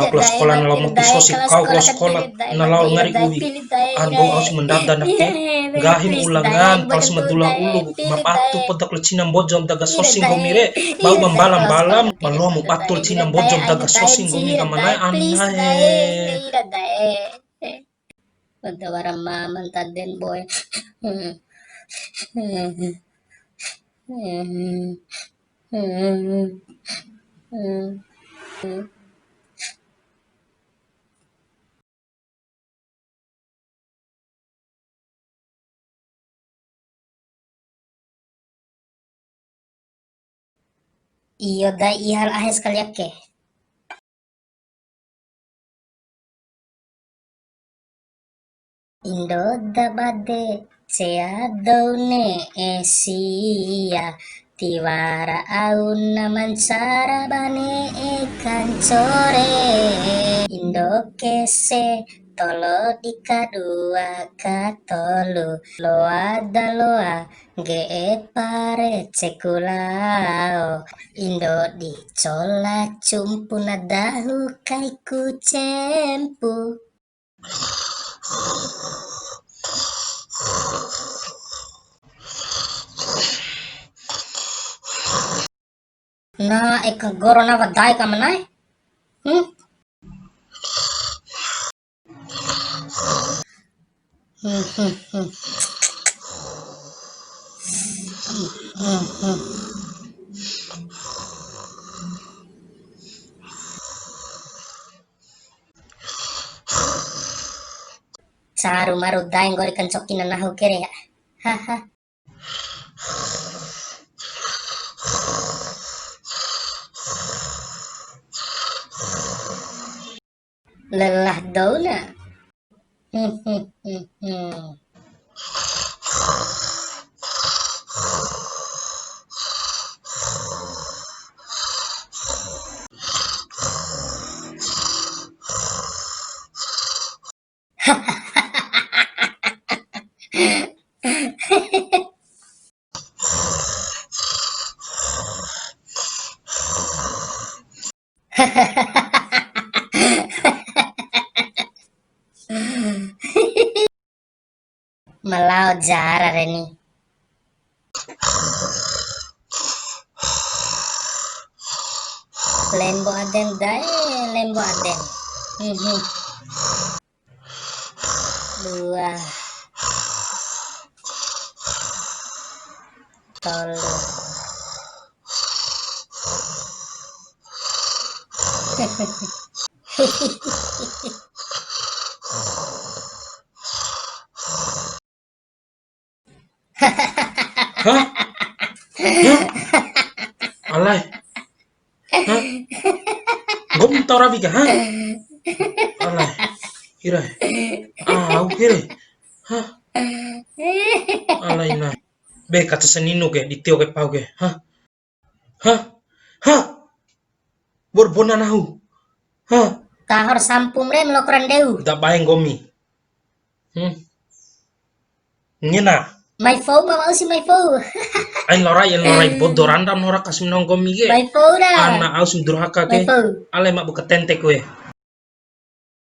kau kelas sekolah nalau motu sosip kau kelas sekolah nalau ngari uwi ando aus mendada nake gahim ulangan kelas medula ulu mapatu pada kecinam bojom daga sosing gomire bau membalam balam malu mu patul cinam bojom daga sosing gomi kamanai anahe pada warang maman taden boy. Iyo dai ihal ahes kaliak ke. Indo dabade cea daune esia tiwara auna mansara bane kancore Indo kese tolo dikadua katolu loa daloa ge pare cekulao Indo dicola cumpuna dahu kaiku cempu na eka goro na vadai ka manai Saru maru daeng gori kancokin nahu kere ya haha lelah dauna Malau jara reni lembo aden dae lembo aden dua tolu hah alai hah gom tau rabi ka hah alai kira au kira hah alai na be kata senino ke di teo ke pau ke hah borbona nahu hah tahor sampung re melokran deu da baeng gomi ngena my phone mau si my phone Ain lorai bodo randam nora kasim nong gomi ge my phone ana aus durhaka ke ale mak buka tente kue